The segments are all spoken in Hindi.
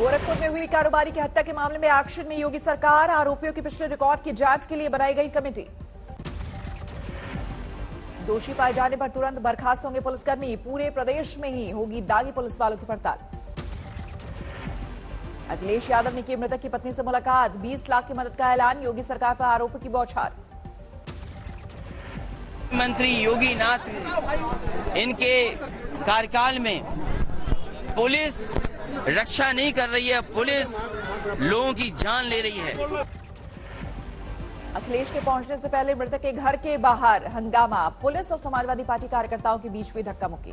गोरखपुर में हुई कारोबारी की हत्या के मामले में एक्शन में योगी सरकार। आरोपियों के पिछले रिकॉर्ड की जांच के लिए बनाई गई कमेटी। दोषी पाए जाने पर तुरंत बर्खास्त होंगे पुलिसकर्मी। पूरे प्रदेश में ही होगी दागी पुलिस वालों की पड़ताल। अखिलेश यादव ने की मृतक की पत्नी से मुलाकात। 20 लाख की मदद का ऐलान। योगी सरकार पर आरोपों की बौछार। मंत्री योगी नाथ इनके कार्यकाल में पुलिस रक्षा नहीं कर रही है, पुलिस लोगों की जान ले रही है। अखिलेश के पहुंचने से पहले मृतक के घर के बाहर हंगामा। पुलिस और समाजवादी पार्टी कार्यकर्ताओं के बीच हुई धक्का मुक्की।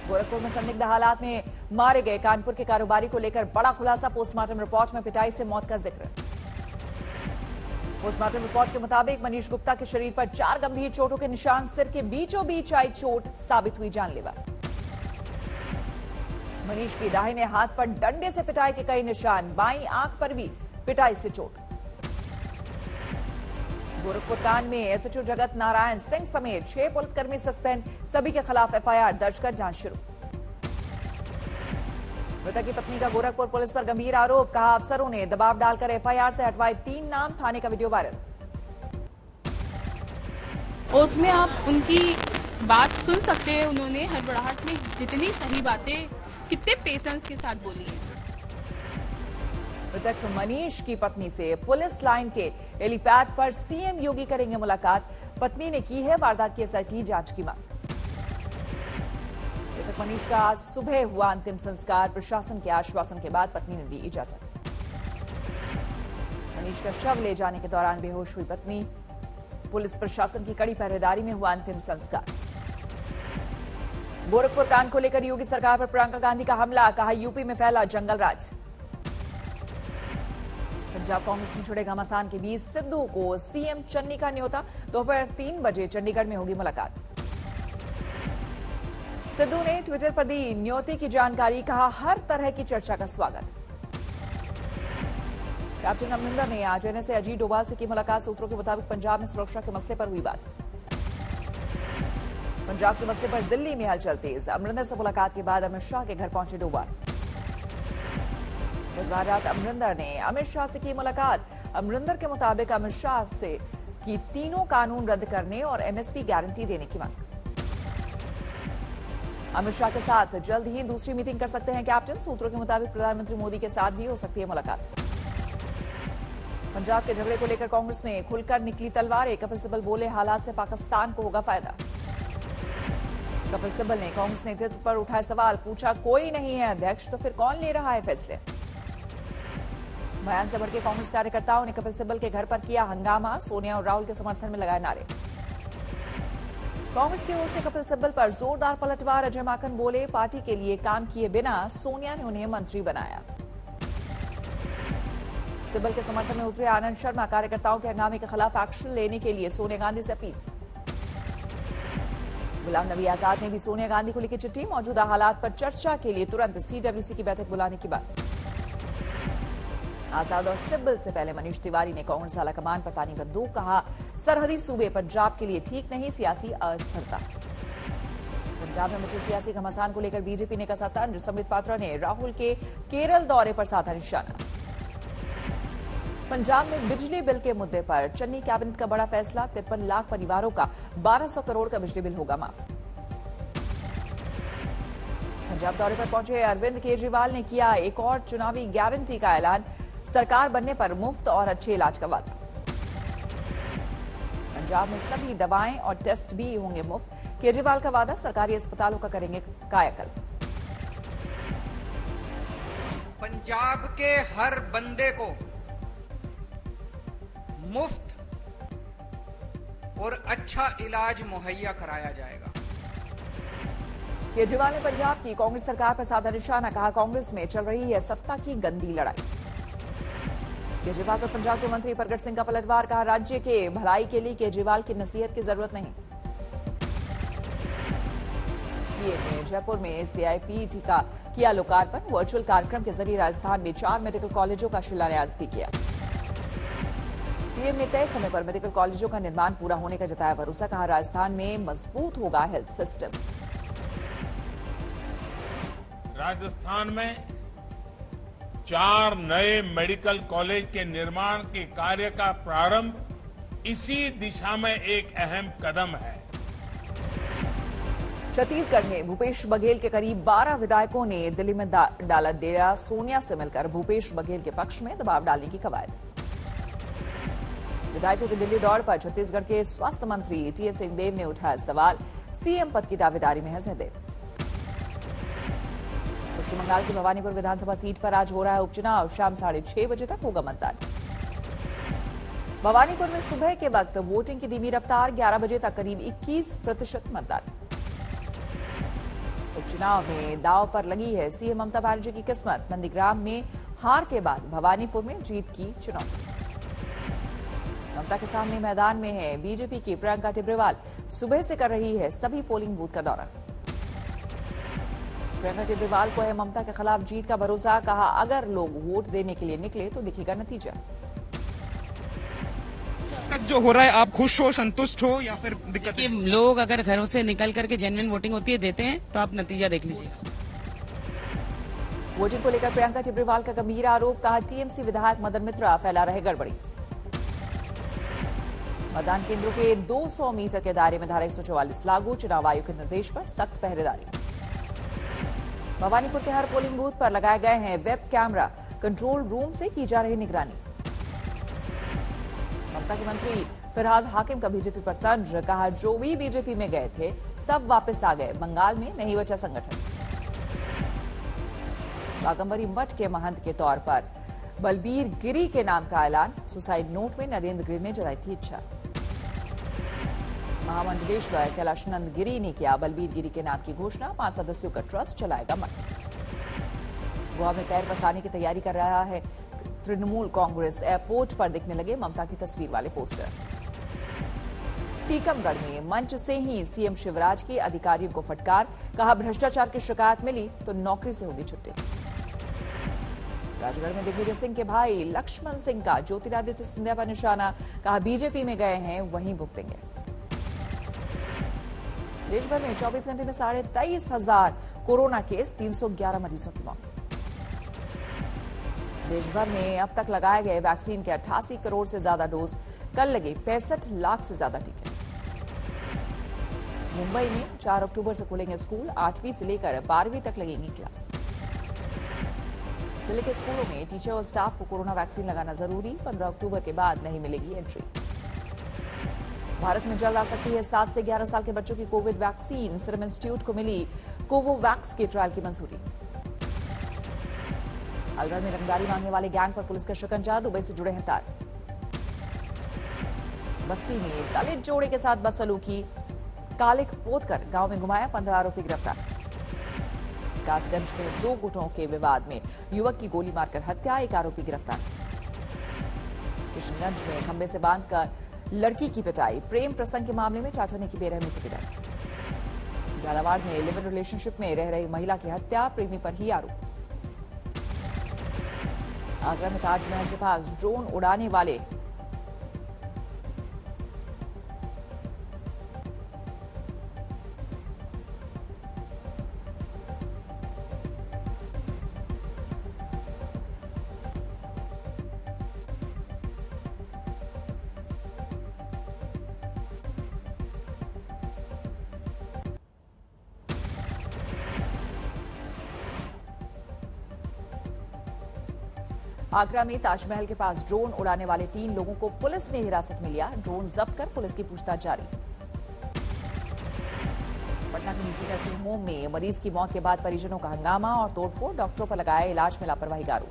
गोरखपुर में संदिग्ध हालात में मारे गए कानपुर के कारोबारी को लेकर बड़ा खुलासा। पोस्टमार्टम रिपोर्ट में पिटाई से मौत का जिक्र। पोस्टमार्टम रिपोर्ट के मुताबिक मनीष गुप्ता के शरीर पर 4 गंभीर चोटों के निशान। सिर के बीचों बीच आई चोट साबित हुई जानलेवा। मनीष की दाहिने हाथ पर डंडे से पिटाई के कई निशान। बाईं आंख पर भी पिटाई से चोट। गोरखपुर कांड में एसएचओ जगत नारायण सिंह समेत 6 पुलिसकर्मी सस्पेंड। सभी के खिलाफ एफआईआर दर्ज कर जांच शुरू। मृतक की पत्नी का गोरखपुर पुलिस पर गंभीर आरोप। कहा अफसरों ने दबाव डालकर एफआईआर से हटवाए 3 नाम। थाने का वीडियो वायरल। उसमें आप उनकी बात सुन सकते हैं। उन्होंने हड़बड़ाहट में जितनी सही बातें कितने पेशेंस के साथ बोली है। मृतक मनीष की पत्नी से पुलिस लाइन के हेलीपैड पर सीएम योगी करेंगे मुलाकात। पत्नी ने की है वारदात की एसआईटी जांच की मांग। मृतक मनीष का आज सुबह हुआ अंतिम संस्कार। प्रशासन के आश्वासन के बाद पत्नी ने दी इजाजत। मनीष का शव ले जाने के दौरान बेहोश हुई पत्नी। पुलिस प्रशासन की कड़ी पहरेदारी में हुआ अंतिम संस्कार। गोरखपुर कांड को लेकर योगी सरकार पर प्रियंका गांधी का हमला। कहा यूपी में फैला जंगल राज। पंजाब कांग्रेस में जुड़े घमासान के बीच सिद्धू को सीएम चन्नी का न्योता। दोपहर 3 बजे चंडीगढ़ में होगी मुलाकात। सिद्धू ने ट्विटर पर दी न्योते की जानकारी। कहा हर तरह की चर्चा का स्वागत। कैप्टन अमरिंदर ने आज एनएसए अजीत डोभाल से की मुलाकात। सूत्रों के मुताबिक पंजाब में सुरक्षा के मसले पर हुई बात। पंजाब के मसले पर दिल्ली में हलचल तेज। अमरिंदर से मुलाकात के बाद अमित शाह के घर पहुंचे डोभाल। बुधवार रात अमरिंदर ने अमित शाह से की मुलाकात। अमरिंदर के मुताबिक अमित शाह से की तीनों कानून रद्द करने और एमएसपी गारंटी देने की मांग। अमित शाह के साथ जल्द ही दूसरी मीटिंग कर सकते हैं कैप्टन। सूत्रों के मुताबिक प्रधानमंत्री मोदी के साथ भी हो सकती है मुलाकात। पंजाब के झगड़े को लेकर कांग्रेस में खुलकर निकली तलवारें। कपिल सिब्बल बोले हालात से पाकिस्तान को होगा फायदा। कपिल सिब्बल ने कांग्रेस नेतृत्व पर उठाए सवाल। पूछा कोई नहीं है अध्यक्ष तो फिर कौन ले रहा है फैसले। बयान से बढ़ के कांग्रेस कार्यकर्ताओं ने कपिल सिब्बल के घर पर किया हंगामा। सोनिया और राहुल के समर्थन में लगाए नारे। कांग्रेस की ओर से कपिल सिब्बल पर जोरदार पलटवार। अजय माकन बोले पार्टी के लिए काम किए बिना सोनिया ने उन्हें मंत्री बनाया। सिब्बल के समर्थन में उतरे आनंद शर्मा। कार्यकर्ताओं के हंगामे के खिलाफ एक्शन लेने के लिए सोनिया गांधी से अपील। गुलाम नबी आजाद ने भी सोनिया गांधी को लिखी चिट्ठी। मौजूदा हालात पर चर्चा के लिए तुरंत सीडब्ल्यूसी की बैठक बुलाने की बात। आजाद और सिब्बल से पहले मनीष तिवारी ने कांग्रेस आला कमान पर तानी बंदूक। कहा सरहदी सूबे पंजाब के लिए ठीक नहीं सियासी अस्थिरता। पंजाब में मचे सियासी घमासान को लेकर बीजेपी ने कसा तंज। संबित पात्रा ने राहुल के केरल दौरे पर साधा निशाना। पंजाब में बिजली बिल के मुद्दे पर चन्नी कैबिनेट का बड़ा फैसला। 53 लाख परिवारों का 1200 करोड़ का बिजली बिल होगा माफ। पंजाब दौरे पर पहुंचे अरविंद केजरीवाल ने किया एक और चुनावी गारंटी का ऐलान। सरकार बनने पर मुफ्त और अच्छे इलाज का वादा। पंजाब में सभी दवाएं और टेस्ट भी होंगे मुफ्त। केजरीवाल का वादा सरकारी अस्पतालों का करेंगे कायाकल्प। पंजाब के हर बंदे को मुफ्त और अच्छा इलाज मुहैया कराया जाएगा। केजरीवाल ने पंजाब की कांग्रेस सरकार पर साधा निशाना। कहा कांग्रेस में चल रही है सत्ता की गंदी लड़ाई। केजरीवाल पर पंजाब के मंत्री प्रगट सिंह का पलटवार। कहा राज्य के भलाई के लिए केजरीवाल की नसीहत की जरूरत नहीं। जयपुर में सीआईपीटी का किया लोकार्पण। वर्चुअल कार्यक्रम के जरिए राजस्थान में 4 मेडिकल कॉलेजों का शिलान्यास भी किया। पीएम ने तय समय पर मेडिकल कॉलेजों का निर्माण पूरा होने का जताया भरोसा। कहा राजस्थान में मजबूत होगा हेल्थ सिस्टम। राजस्थान में 4 नए मेडिकल कॉलेज के निर्माण के कार्य का प्रारंभ इसी दिशा में एक अहम कदम है। छत्तीसगढ़ में भूपेश बघेल के करीब 12 विधायकों ने दिल्ली में डाला डेरा। सोनिया से मिलकर भूपेश बघेल के पक्ष में दबाव डालने की कवायद। विधायकों की दिल्ली दौड़ पर छत्तीसगढ़ के स्वास्थ्य मंत्री टीएस सिंहदेव ने उठाया सवाल। सीएम पद की दावेदारी में है सिंहदेव। पश्चिम बंगाल की भवानीपुर विधानसभा सीट पर आज हो रहा है उपचुनाव। शाम 6:30 बजे तक होगा मतदान। भवानीपुर में सुबह के वक्त वोटिंग की धीमी रफ्तार, 11 बजे तक करीब 21% मतदान। उपचुनाव में दांव पर लगी है सीएम ममता बनर्जी की किस्मत। नंदीग्राम में हार के बाद भवानीपुर में जीत की चुनौती। ममता के सामने मैदान में है बीजेपी की प्रियंका टिब्रेवाल। सुबह से कर रही है सभी पोलिंग बूथ का दौरा। प्रियंका टिब्रेवाल को है ममता के खिलाफ जीत का भरोसा। कहा, अगर लोग वोट देने के लिए निकले तो दिखेगा नतीजा। जो हो रहा है, आप खुश हो, संतुष्ट हो या फिर दिक्कत है? लोग अगर घरों से निकल करके जेन्युइन वोटिंग होती है देते हैं तो आप नतीजा देख लीजिएगा। वोटिंग को लेकर प्रियंका टिब्रेवाल का गंभीर आरोप। कहा, टीएमसी विधायक मदन मित्रा फैला रहे गड़बड़ी। मतदान केंद्रों के 200 मीटर के दायरे में धारा 144 लागू। चुनाव आयोग के निर्देश पर सख्त पहरेदारी। भवानीपुर के हर पोलिंग बूथ पर लगाए गए हैं वेब कैमरा। कंट्रोल रूम से की जा रही निगरानी। ममता के मंत्री फिरहाद हाकिम का बीजेपी पर तंज। कहा, जो भी बीजेपी में गए थे सब वापस आ गए। बंगाल में नहीं बचा संगठन। बागंबरी मठ के महंत के तौर पर बलबीर गिरी के नाम का ऐलान। सुसाइड नोट में नरेंद्र गिरी ने जताई थी इच्छा। महामंडलेश्वर कैलाशनंद गिरी ने किया बलबीर गिरी के नाम की घोषणा। 5 सदस्यों का ट्रस्ट चलाएगा मठ। गोवा में पैर पसारने की तैयारी कर रहा है तृणमूल कांग्रेस। एयरपोर्ट पर दिखने लगे ममता की तस्वीर वाले पोस्टर। टीकमगढ़ में मंच से ही सीएम शिवराज की अधिकारियों को फटकार। कहा, भ्रष्टाचार की शिकायत मिली तो नौकरी से होगी छुट्टी। राजगढ़ में दिग्विजय सिंह के भाई लक्ष्मण सिंह का ज्योतिरादित्य सिंधिया पर निशाना। कहा, बीजेपी में गए हैं वहीं भुगतेंगे। देश भर में 24 घंटे में 23,500 कोरोना केस, 311 मरीजों की मौत। देश भर में अब तक लगाए गए वैक्सीन के 88 करोड़ से ज्यादा डोज। कल लगे 65 लाख से ज्यादा टीके। मुंबई में 4 अक्टूबर से खुलेंगे स्कूल। 8वीं से लेकर 12वीं तक लगेंगी क्लास। जिले के स्कूलों में टीचर और स्टाफ को कोरोना वैक्सीन लगाना जरूरी। 15 अक्टूबर के बाद नहीं मिलेगी एंट्री। भारत में जल्द आ सकती है 7 से 11 साल के बच्चों की कोविड वैक्सीन। सीरम इंस्टीट्यूट को मिली कोवोवैक्स के ट्रायल की मंजूरी। अलवर में रंगदारी मांगने वाले गैंग पर पुलिस का शिकंजा। दुबई से जुड़े हैं तार। बस्ती में दलित जोड़े के साथ बदसलूकी। कालिक पोतकर गांव में घुमाया। 15 आरोपी गिरफ्तार। कासगंज में 2 गुटों के विवाद में युवक की गोली मारकर हत्या। 1 आरोपी गिरफ्तार। किशनगंज में खंबे से बांधकर लड़की की पिटाई। प्रेम प्रसंग के मामले में चाचा ने की बेरहमी से पिटाई। झालावाड़ में लिव इन रिलेशनशिप में रह रही महिला की हत्या। प्रेमी पर ही आरोप। आगरा में ताजमहल के पास ड्रोन उड़ाने वाले आगरा में ताजमहल के पास ड्रोन उड़ाने वाले 3 लोगों को पुलिस ने हिरासत में लिया। ड्रोन जब्त कर पुलिस की पूछताछ जारी। पटना के निजी नर्सिंग होम में मरीज की मौत के बाद परिजनों का हंगामा और तोड़फोड़। डॉक्टरों पर लगाया इलाज में लापरवाही का आरोप।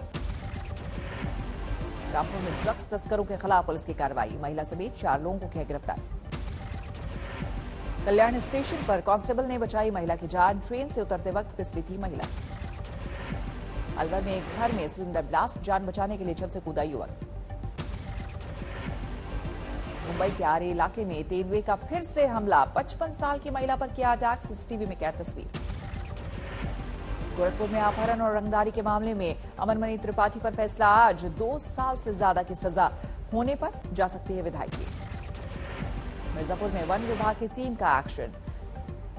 रामपुर में ड्रग्स तस्करों के खिलाफ पुलिस की कार्रवाई। महिला समेत 4 लोगों को किया गिरफ्तार। कल्याण स्टेशन पर कांस्टेबल ने बचाई महिला की जान। ट्रेन से उतरते वक्त फिसली थी महिला। अलवर में एक घर में सिलेंडर ब्लास्ट। जान बचाने के लिए छत से कूदा युवक। मुंबई के आरे इलाके में तेंदुए का फिर से हमला। 55 साल की महिला पर किया अटैक। सीसीटीवी में कैद तस्वीर। गोरखपुर में अपहरण और रंगदारी के मामले में अमनमणि त्रिपाठी पर फैसला आज। 2 साल से ज्यादा की सजा होने पर जा सकती है विधायकी। मिर्जापुर में वन विभाग की टीम का एक्शन।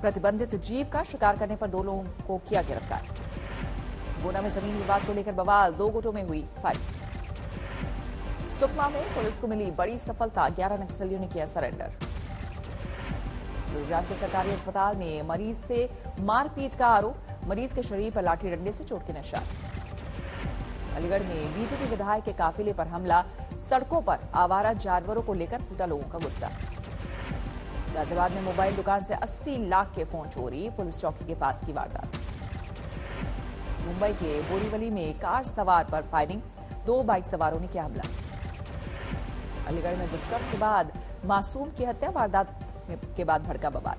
प्रतिबंधित जीव का शिकार करने पर 2 लोगों को किया गिरफ्तार। गुना में जमीन विवाद को लेकर बवाल, 2 गुटों में हुई फायरिंग। सुकमा में पुलिस को मिली बड़ी सफलता, 11 नक्सलियों ने किया सरेंडर। गुजरात के सरकारी अस्पताल में मरीज से मारपीट का आरोप, मरीज के शरीर पर लाठी डंडे से चोट के निशान। अलीगढ़ में बीजेपी विधायक के काफिले पर हमला, सड़कों पर आवारा जानवरों को लेकर फूटा लोगों का गुस्सा। गाजियाबाद में मोबाइल दुकान से 80 लाख के फोन चोरी, पुलिस चौकी के पास की वारदात। मुंबई के बोरीवली में कार सवार पर फायरिंग, 2 बाइक सवारों ने किया हमला। अलीगढ़ में दुष्कर्म के बाद मासूम की हत्या, वारदात के बाद भड़का बवाल।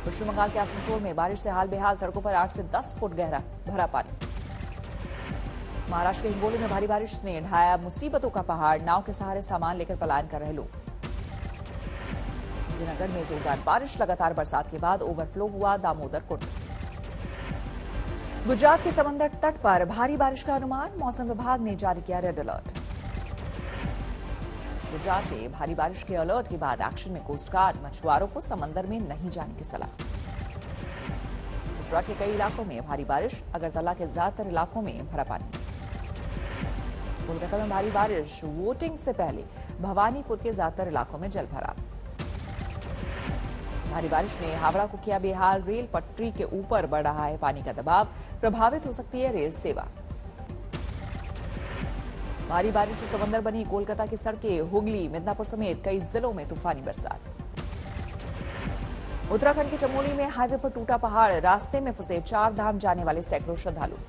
पश्चिम बंगाल के आसनसोल में बारिश से हाल बेहाल, सड़कों पर 8 से 10 फुट गहरा भरा पानी। महाराष्ट्र के हिंगोली में भारी बारिश ने ढाया मुसीबतों का पहाड़, नाव के सहारे सामान लेकर पलायन कर रहे लोग। श्रीनगर में जोरदार बारिश, लगातार बरसात के बाद ओवरफ्लो हुआ दामोदर कुंड। गुजरात के समंदर तट पर भारी बारिश का अनुमान, मौसम विभाग ने जारी किया रेड अलर्ट। गुजरात में भारी बारिश के अलर्ट के बाद एक्शन में कोस्ट गार्ड, मछुआरों को समंदर में नहीं जाने की सलाह। त्रिपुरा के कई इलाकों में भारी बारिश, अगरतला के ज्यादातर इलाकों में भरा पानी। कोलकाता में भारी बारिश, वोटिंग से पहले भवानीपुर के ज्यादातर इलाकों में जल भराव। भारी बारिश ने हावड़ा को किया बेहाल, रेल पटरी के ऊपर बढ़ रहा है पानी का दबाव, प्रभावित हो सकती है रेल सेवा। भारी बारिश से समंदर बनी कोलकाता की सड़कें, हुगली, मिदनापुर समेत कई जिलों में तूफानी बरसात। उत्तराखंड के चमोली में हाईवे पर टूटा पहाड़, रास्ते में फंसे 4 धाम जाने वाले सैकड़ों श्रद्धालु।